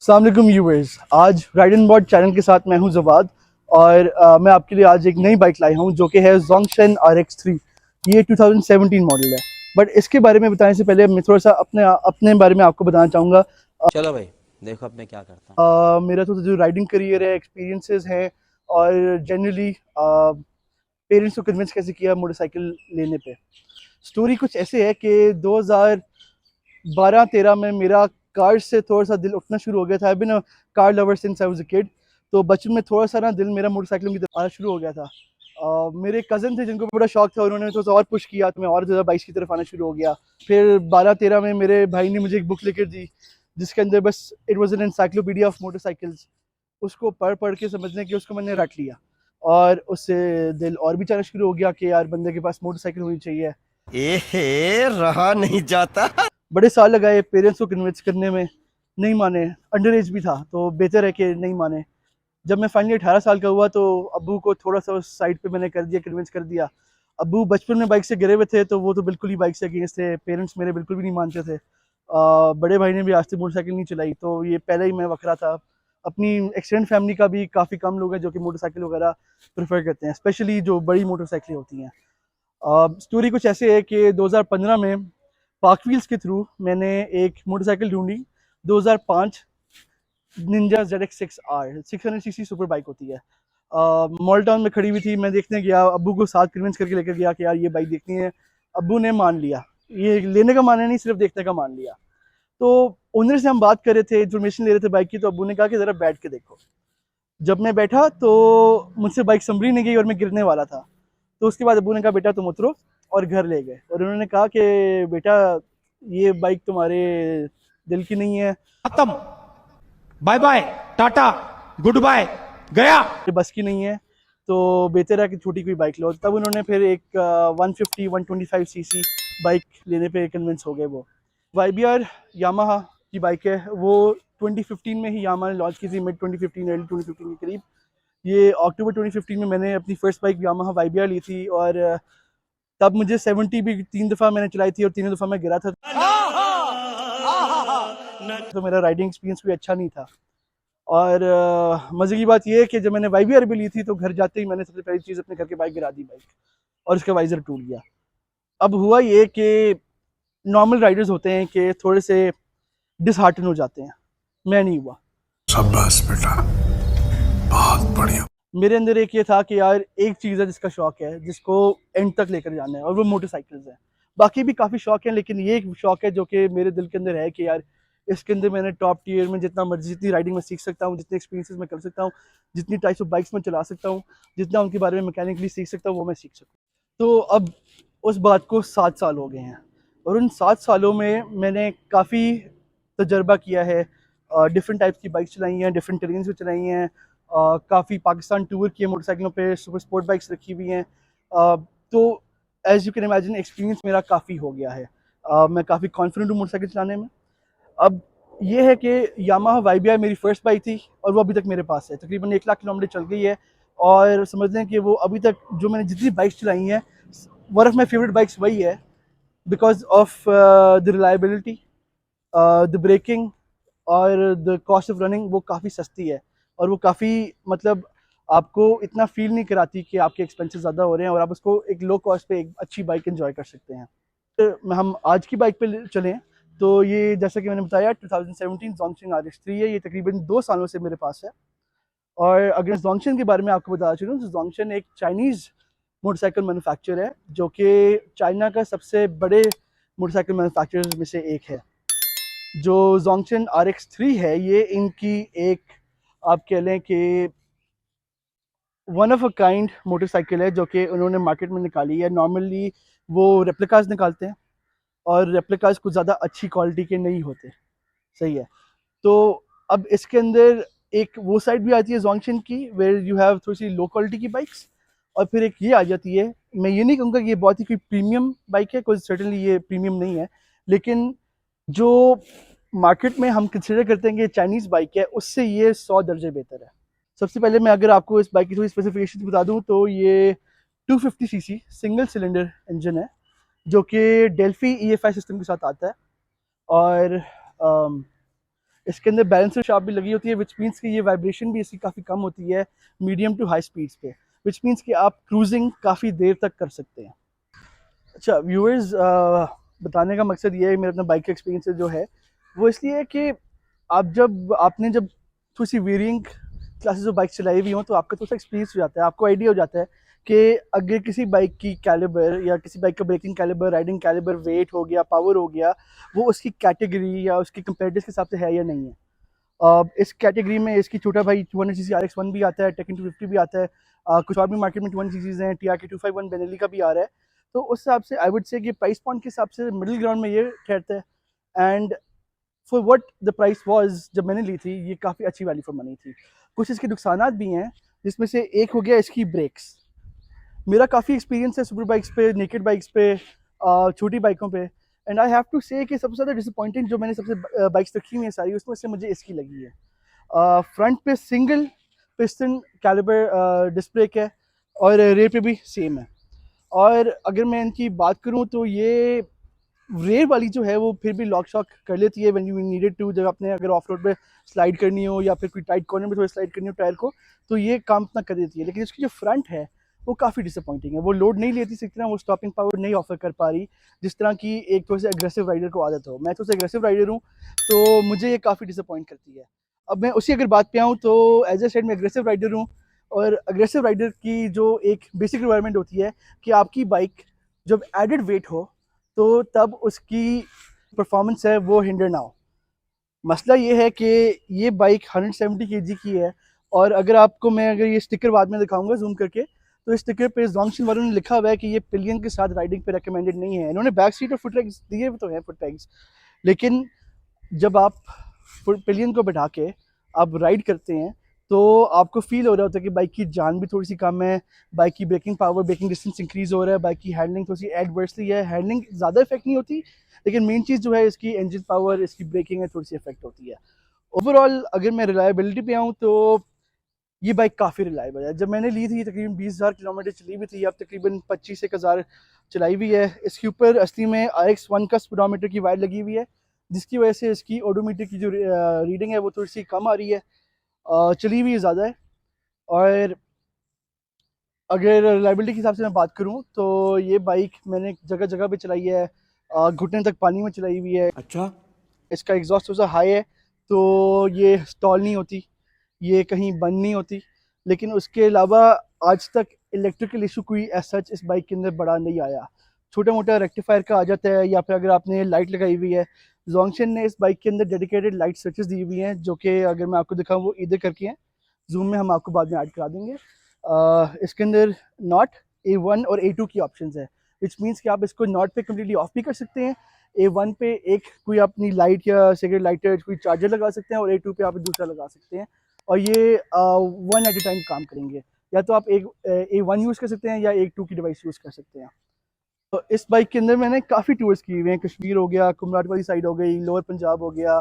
अस्सलाम वालेकुम व्यूअर्स। आज राइड एंड बोर्ड चैनल के साथ मैं हूं जवाद और मैं आपके लिए आज एक नई बाइक लाई हूं जो कि है जोंगशन RX3। ये 2017 मॉडल है। बट इसके बारे में बताने से पहले मैं थोड़ा सा अपने अपने बारे में आपको बताना चाहूँगा। चलो भाई, देखो अब मैं क्या करता हूँ। मेरा तो जो राइडिंग करियर है, एक्सपीरियंसेस हैं और जनरली पेरेंट्स को कन्विंस कैसे किया मोटरसाइकिल लेने पे। स्टोरी कुछ ऐसे है कि 2012-13 में मेरा कार से थोड़ा सा दिल उठना शुरू हो गया था। I been a car lover since I was a kid. तो बचपन में थोड़ा सा ना दिल मेरा मोटरसाइकिलों की तरफ आना शुरू हो गया था। मेरे कज़न थे जिनको बड़ा शौक था, उन्होंने थोड़ा सा और पुश किया तो मैं और ज़्यादा बाइक्स की तरफ आना शुरू हो गया। फिर 12-13 में मेरे भाई ने मुझे एक बुक लेकर दी जिसके अंदर बस it was an encyclopedia of motorcycles. उसको पढ़ पढ़ के समझने की उसको मैंने रट लिया और उससे दिल और भी चलना शुरू हो गया कि यार बंदे के पास मोटरसाइकिल होनी चाहिए। एहे रहा नहीं जाता। बड़े साल लगाए पेरेंट्स को कन्विंस करने में, नहीं माने। अंडर एज भी था तो बेहतर है कि नहीं माने। जब मैं फाइनली 18 साल का हुआ तो अब्बू को थोड़ा सा उस साइड पे मैंने कर दिया, कन्विंस कर दिया। अब्बू बचपन में बाइक से गिरे हुए थे तो वो तो बिल्कुल ही बाइक से अगेंस्ट थे। पेरेंट्स मेरे बिल्कुल भी नहीं मानते थे। बड़े भाई ने भी आज तक मोटरसाइकिल नहीं चलाई तो ये पहले ही मैं वखरा था। अपनी एक्सटेंड फैमिली का भी काफ़ी कम लोग हैं जो कि मोटरसाइकिल वगैरह प्रेफर करते हैं, स्पेशली जो बड़ी मोटरसाइकिलें होती हैं। स्टोरी कुछ ऐसे है कि 2015 में पार्क व्हील्स के थ्रू मैंने एक मोटरसाइकिल ढूंढी। 2005 Ninja ZX6R 600cc super bike होती है। मॉल टाउन में खड़ी हुई थी। मैं देखने गया, अब्बू को साथ कन्विंस करके लेकर गया कि यार ये बाइक देखनी है। अब्बू ने मान लिया, ये लेने का माना नहीं, सिर्फ देखने का मान लिया। तो ओनर से हम बात कर रहे थे, इन्फॉर्मेशन ले रहे थे बाइक की, तो अब्बू ने कहा कि ज़रा बैठ के देखो। जब मैं बैठा तो मुझसे बाइक संभली नहीं गई और मैं गिरने वाला था। तो उसके बाद अब्बू ने कहा बेटा तुम उतरो, और घर ले गए। और उन्होंने कहा कि बेटा ये बाइक तुम्हारे दिल की नहीं है, खत्म, bye bye, tata, goodbye, गया। ये बस की नहीं है, तो बेहतर है कि छोटी कोई बाइक लो। तब उन्होंने फिर एक 150-125cc बाइक लेने पे कन्विंस हो गए। वो YBR यामाहा की बाइक है। वो 2015 में ही यामाहा ने लॉन्च की थी, मिड 2015 अर्ली 2015 के करीब। ये अक्टूबर 2015 में मैंने अपनी फर्स्ट बाइक यामाहा YBR ली थी और तब मुझे 70 भी 3 दफ़ा मैंने चलाई थी और तीनों दफ़ा मैं गिरा था। तो मेरा राइडिंग एक्सपीरियंस भी अच्छा नहीं था। और मज़े की बात यह है कि जब मैंने YBR भी ली थी तो घर जाते ही मैंने सबसे पहली चीज़ अपने घर के बाइक गिरा दी, बाइक, और उसका वाइज़र टूट गया। अब हुआ ये कि नॉर्मल राइडर्स होते हैं कि थोड़े से डिसहार्टन हो जाते हैं, मैं नहीं हुआ। शाबाश बेटा, बहुत बढ़िया। मेरे अंदर एक ये था कि यार एक चीज़ है जिसका शौक है, जिसको एंड तक लेकर जाना है, और वो मोटरसाइकिल्स हैं। बाकी भी काफ़ी शौक हैं लेकिन ये एक शौक है जो कि मेरे दिल के अंदर है कि यार इसके अंदर मैंने टॉप टियर में जितना मर्जी, जितनी राइडिंग में सीख सकता हूँ, जितने एक्सपीरियंसेस मैं कर सकता हूँ, जितनी टाइप्स ऑफ बाइक्स में चला सकता हूँ, जितना उनके बारे में मैकेनिकली सीख सकता हूँ, वो मैं सीख सकूँ। तो अब उस बात को 7 साल हो गए हैं और उन 7 सालों में मैंने काफ़ी तजर्बा किया है। डिफरेंट टाइप्स की बाइक चलाई हैं, डिफरेंट टेरेन्स में चलाई हैं। काफ़ी पाकिस्तान टूर किए मोटरसाइकिलों पे, सुपर स्पोर्ट बाइक्स रखी हुई हैं। तो as you can imagine experience मेरा काफ़ी हो गया है। मैं काफ़ी कॉन्फिडेंट हूँ मोटरसाइकिल चलाने में। अब ये है कि यामाहा YBR मेरी फर्स्ट बाइक थी और वो अभी तक मेरे पास है। तकरीबन 1 लाख किलोमीटर चल गई है और समझ लें कि वो अभी तक जो मैंने जितनी बाइक्स चलाई हैं, one of my favourite bikes वही है, because of the reliability, the braking और द कॉस्ट ऑफ रनिंग। वो काफ़ी सस्ती है और वो काफ़ी मतलब आपको इतना फील नहीं कराती कि आपके एक्सपेंसेस ज़्यादा हो रहे हैं और आप उसको एक लो कॉस्ट पे एक अच्छी बाइक एंजॉय कर सकते हैं। तो हम आज की बाइक पे चलें तो ये जैसा कि मैंने बताया 2017 जोंगशन RX3 है। ये तकरीबन 2 सालों से मेरे पास है। और अगर जोंगशन के बारे में आपको बताना चलूँ तो जोंगशन एक चाइनीज़ मोटरसाइकिल मैन्युफैक्चरर है जो कि चाइना का सबसे बड़े मोटरसाइकिल मैन्युफैक्चरर्स में से एक है। जो जोंगशन RX3 है ये इनकी एक, आप कह लें कि one of a kind motorcycle है जो कि उन्होंने मार्केट में निकाली है। नॉर्मली वो रेप्लिकास निकालते हैं और रेप्लिकास कुछ ज़्यादा अच्छी क्वालिटी के नहीं होते, सही है। तो अब इसके अंदर एक वो साइड भी आती है जोंगशन की वेयर यू हैव थोड़ी सी लो क्वालिटी की बाइक्स, और फिर एक ये आ जाती है। मैं ये नहीं कहूँगा कि ये बहुत ही कोई प्रीमियम बाइक है, कोई सर्टेनली ये प्रीमियम नहीं है, लेकिन जो मार्केट में हम कंसिडर करते हैं कि चाइनीज़ बाइक है उससे ये 100 दर्जे बेहतर है। सबसे पहले मैं अगर आपको इस बाइक की थोड़ी स्पेसिफिकेशन बता दूं तो ये 250cc सिंगल सिलेंडर इंजन है जो कि डेल्फी EFI सिस्टम के साथ आता है। और इसके अंदर बैलेंसर शाफ्ट भी लगी होती है, विच मीन्स कि ये वाइब्रेशन भी इसकी काफ़ी कम होती है मीडियम टू हाई स्पीड्स पे, विच मीन्स कि आप क्रूजिंग काफ़ी देर तक कर सकते हैं। अच्छा व्यूअर्स, बताने का मकसद ये है मेरा अपना बाइक का एक्सपीरियंस जो है वो इसलिए है कि आपने जब थोड़ी सी वेरियंग क्लासेस ऑफ बाइक चलाई हुई हों तो आपका थोड़ा सा एक्सपीरियंस हो जाता है, आपको आइडिया हो जाता है कि अगर किसी बाइक की कैलिबर या किसी बाइक का braking caliper, riding caliper, weight हो गया, पावर हो गया, वो उसकी कैटेगरी या उसकी कंपेरेटिव के हिसाब से है या नहीं है। इस कैटेगरी में इसकी छोटा भाई 200cc RX1 भी आता है, टेकन 250 भी आता है, कुछ और भी मार्केट में 200cc हैं, TRK 251 बेनेली का भी आ रहा है। तो उस हिसाब से आई वुड से कि प्राइस पॉइंट के हिसाब से मिडिल ग्राउंड में ये ठहरता है। And for what the price was जब मैंने ली थी, ये काफ़ी अच्छी वैल्यू फॉर मनी थी। कुछ इसके नुकसानात भी हैं, जिसमें से एक हो गया इसकी ब्रेक्स। मेरा काफ़ी एक्सपीरियंस है सुपर बाइक्स पे, नेकेड बाइक्स पे, छोटी बाइकों पे, एंड आई हैव टू से कि सबसे ज़्यादा डिसअपॉइंटिंग जो मैंने सबसे बाइक्स रखी हुई हैं सारी, उसमें से मुझे इसकी लगी है। फ्रंट पे single piston caliper disc brake है और रेयर पे भी सेम है। और अगर मैं इनकी बात करूं तो ये रेयर वाली जो है वो फिर भी लॉक शॉक कर लेती है व्हेन यू नीडेड टू, जब आपने अगर ऑफ रोड पे स्लाइड करनी हो या फिर कोई टाइट कॉर्नर में थोड़ी स्लाइड करनी हो टायर को, तो ये काम इतना कर देती है। लेकिन इसकी जो फ्रंट है वो काफ़ी डिसअपॉइंटिंग है, वो लोड नहीं लेती इस तरह, वो स्टॉपिंग पावर नहीं ऑफर कर पा रही जिस तरह की एक थोड़े से एग्रेसिव राइडर को आदत हो। मैं थोड़ा सा एग्रेसिव राइडर हूँ तो मुझे ये काफ़ी डिसअपॉइंट करती है। अब मैं उसी अगर बात पे आऊँ तो एज ए सेड मैं एग्रेसिव राइडर हूँ, और एग्रेसिव राइडर की जो एक बेसिक रिक्वायरमेंट होती है कि आपकी बाइक जब एडेड वेट हो तो तब उसकी परफॉर्मेंस है वो हिंडर ना हो। मसला ये है कि ये बाइक 170 kg की है, और अगर आपको मैं अगर ये स्टिकर बाद में दिखाऊंगा जूम करके, तो इस स्टिकर पे जोंगशन वालों ने लिखा हुआ है कि ये पिलियन के साथ राइडिंग पे रेकमेंडेड नहीं है। इन्होंने बैक सीट और फुट पैग्स दिए तो हैं फुट पैग्स, लेकिन जब आप पिलियन को बैठा के आप राइड करते हैं तो आपको फील हो रहा होता है कि बाइक की जान भी थोड़ी सी कम है, बाइक की braking power, braking distance increase हो रहा है, बाइक की हैंडलिंग थोड़ी सी एडवर्सली है। हैंडलिंग ज़्यादा इफेक्ट नहीं होती, लेकिन मेन चीज़ जो है इसकी इंजन पावर, इसकी ब्रेकिंग है, थोड़ी सी इफेक्ट होती है। ओवरऑल अगर मैं रिलायबिलिटी पे आऊँ तो ये बाइक काफ़ी रिलायबल है। जब मैंने ली थी तकरीबन 20,000 किलोमीटर चली हुई थी, अब तकरीबन 25-1,000 चलाई हुई है। इसके ऊपर असली में RX1 का स्पीडोमीटर की वायर लगी हुई है, जिसकी वजह से इसकी ओडोमीटर की जो रीडिंग है वो थोड़ी सी कम आ रही है, चली हुई ज़्यादा है। और अगर रिलायबिलिटी के हिसाब से मैं बात करूं तो ये बाइक मैंने जगह जगह पे चलाई है, घुटने तक पानी में चलाई हुई है। अच्छा, इसका एग्जॉस्ट थोड़ा सा हाई है तो ये स्टॉल नहीं होती, ये कहीं बंद नहीं होती। लेकिन उसके अलावा आज तक इलेक्ट्रिकल इशू कोई एज सच इस बाइक के अंदर बड़ा नहीं आया। छोटा मोटा रेक्टिफायर का आ जाता है, या फिर अगर आपने लाइट लगाई हुई है, जोंगशन ने इस बाइक के अंदर डेडिकेटेड लाइट स्विचेस दी हुई हैं, जो कि अगर मैं आपको दिखाऊं वो इधर करके हैं, जूम में हम आपको बाद में ऐड करा देंगे। इसके अंदर नॉट A1 और A2 की ऑप्शंस है, विच मीन्स कि आप इसको नॉट पे कम्प्लीटली ऑफ भी कर सकते हैं, A1 पे एक कोई अपनी लाइट या सिगरेट लाइटर कोई चार्जर लगा सकते हैं, और A2 पे आप दूसरा लगा सकते हैं, और ये वन एट ए टाइम काम करेंगे। या तो आप एक A1 यूज़ कर सकते हैं या A2 की डिवाइस यूज़ कर सकते हैं। तो इस बाइक के अंदर मैंने काफ़ी टूर्स किए हुए हैं, कश्मीर हो गया, कुमराट वाली साइड हो गई, लोअर पंजाब हो गया,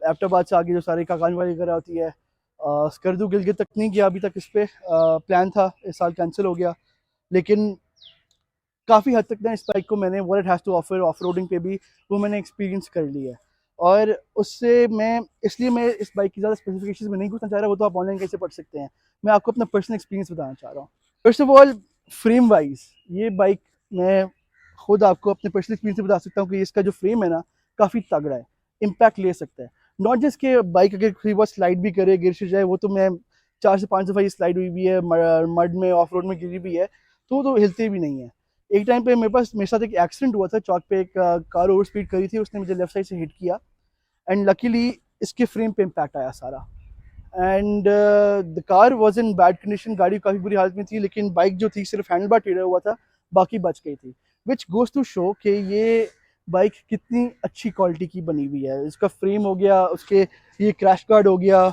एबटाबाद से आगे जो सारे काकान वाली वगैरह होती है, स्कर्दू गिलगित तक नहीं गया अभी तक। इस पर प्लान था, इस साल कैंसिल हो गया। लेकिन काफ़ी हद तक ना इस बाइक को मैंने what it has to offer off roading पे भी वो मैंने एक्सपीरियंस कर लिया है। और उससे मैं इसलिए मैं इस बाइक की ज़्यादा स्पेसिफिकेशन में नहीं घुसना चाह रहा, वो तो आप ऑनलाइन कैसे पढ़ सकते हैं। मैं आपको अपना पर्सनल एक्सपीरियंस बताना चाह रहा हूँ। First of all frame wise ये बाइक मैं खुद आपको अपने पर्सनल एक्सपीरियंस से बता सकता हूँ कि इसका जो फ्रेम है ना काफ़ी तगड़ा है, इम्पैक्ट ले सकता है। नॉट जस्ट के बाइक अगर थोड़ी बहुत स्लाइड भी करे, गिर से जाए, वो तो मैं 4 से 5 दफ़ा ये स्लाइड हुई भी है, मड में ऑफ रोड में गिरी भी है, तो हिलते भी नहीं है। एक टाइम पे मेरे साथ एक एक्सीडेंट हुआ था चौक पे, एक कार ओवर स्पीड करी थी, उसने मुझे लेफ्ट साइड से हिट किया, एंड लकीली इसके फ्रेम पे इम्पैक्ट आया सारा, and the car was in bad condition, गाड़ी काफ़ी बुरी हालत में थी, लेकिन बाइक जो थी सिर्फ हैंडल बार टेढ़ा हुआ था, बाकी बच गई थी। विच गोज़ टू शो कि ये बाइक कितनी अच्छी क्वालिटी की बनी हुई है। इसका फ्रेम हो गया, उसके ये क्रैश गार्ड हो गया,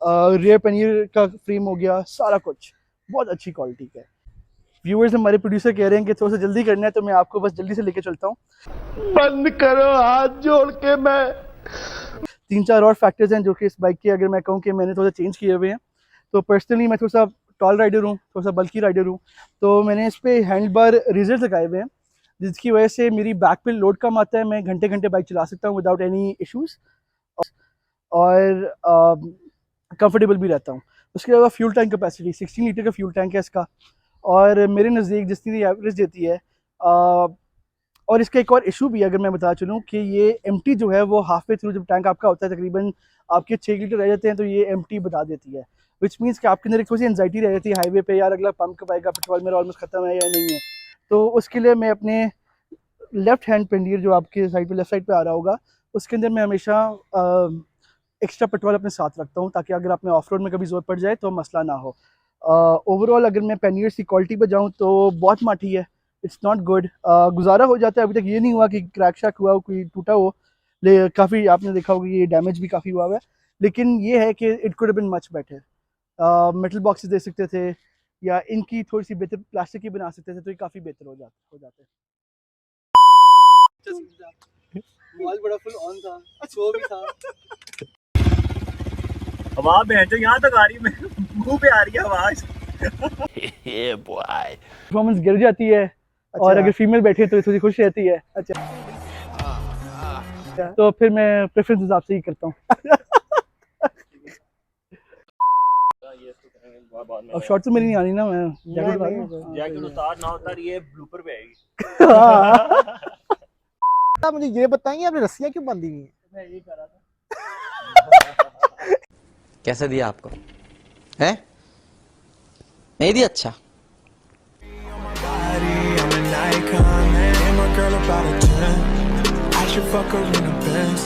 रियर पैनियर का फ्रेम हो गया, सारा कुछ बहुत अच्छी क्वालिटी का है। व्यूअर्स हमारे प्रोड्यूसर कह रहे हैं कि थोड़ा सा जल्दी करना है, तो मैं आपको बस जल्दी से लेके चलता हूँ। बंद करो हाथ जोड़ के। मैं 3-4 और फैक्टर्स हैं जो कि इस बाइक के अगर मैं कहूँ कि मैंने थोड़ा चेंज किए हुए हैं। तो पर्सनली मैं थोड़ा सा टॉल राइडर हूँ, थोड़ा सा बल्की राइडर हूँ, तो मैंने इस पर हैंड बार रेजर लगाए हुए हैं, जिसकी वजह से मेरी बैक पे लोड कम आता है, मैं घंटे घंटे बाइक चला सकता हूँ विदाउट एनी इश्यूज़। और कंफर्टेबल भी रहता हूँ। उसके अलावा फ्यूल टैंक कैपेसिटी 16 लीटर का फ्यूल टैंक है इसका, और मेरे नज़दीक जितनी एवरेज देती है। और इसका एक और इशू भी है, अगर मैं बता चलूँ कि ये एम्प्टी जो है वो हाफ वे थ्रू जब टैंक आपका होता है तकरीबन आपके 6 लीटर रह जाते हैं तो ये एम्प्टी बता देती है, विच मीन्स कि आपके अंदर एक थोड़ी सी एंजाइटी रह जाती है हाईवे पे, यार अगला पंप कब आएगा, पेट्रोल मेरा ऑलमोस्ट खत्म है या नहीं है। तो उसके लिए मैं अपने लेफ्ट हैंड पेंडियर जो आपके साइड पे लेफ्ट साइड पे आ रहा होगा उसके अंदर मैं हमेशा एक्स्ट्रा पेट्रोल अपने साथ रखता हूँ, ताकि अगर आपने ऑफ रोड में कभी ज़रूरत पड़ जाए तो मसला ना हो। ओवरऑल अगर मैं पेनियर्स की क्वालिटी पर जाऊँ तो बहुत माठी है, इट्स नॉट गुड। गुजारा हो जाता है, अभी तक ये नहीं हुआ कि क्रैक शैक हुआ हो, कोई टूटा हो, काफ़ी आपने देखा होगा ये डैमेज भी काफ़ी हुआ है, लेकिन ये है कि it could have been much better. Metal boxes दे सकते थे या इनकी थोड़ी सी बेहतर प्लास्टिक की बना सकते थे तो ये काफ़ी बेहतर हो जाते। मोबाइल बड़ा फुल ऑन था, शो भी था। आवाज है जो यहाँ तक आ रही है, मुंह पे आ रही है आवाज। परफॉर्मेंस गिर जाती है। अच्छा। और अगर फीमेल बैठे तो थोड़ी खुश रहती है। अच्छा, तो फिर मैं प्रेफरेंस हिसाब से ही करता हूँ। अब शॉर्ट तो मेरी नहीं आनी ना, मैं जैकेट उतार ना उतार ये ब्लूपर पे आएगी। आप मुझे ये बताएंगे आपने रस्सियां क्यों बांधी हुई हैं? मैं यही कर रहा था। कैसे दिया आपको है? नहीं दिया? अच्छा। I'm an icon, man. And my girl about a 10. I should fuck her in the Benz.